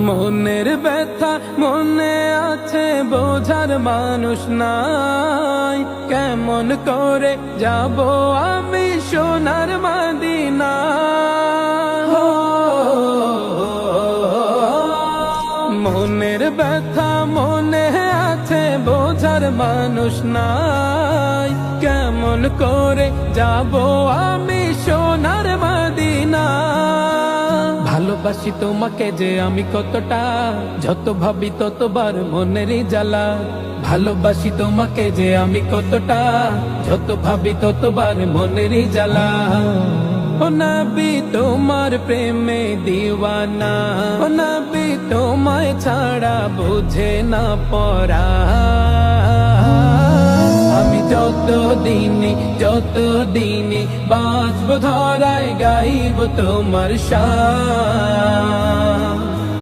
মনের ব্যথা মনে আছে, বোঝার মানুষ নাই। কেমন করে যাব আমি সোনার মদিনা? মনের ব্যথা মনে আছে, বোঝার মানুষ নাই। কেমন করে যাব আমি সোনার মদিনা? ভালোবাসি তোমাকে যে আমি কতটা, যত ভাবি ততবার মনেরই জ্বালা। ভালোবাসি তোমাকে যে আমি কতটা, যত ভাবি ততবার মনেরই জ্বালা। ও নবী তোমার প্রেমে দিওয়ানা, ও নবী তোমায় ছাড়া বুঝে না পরা। আমি যত দিনে বাঁচব ধরায় গাইব তোমার শান।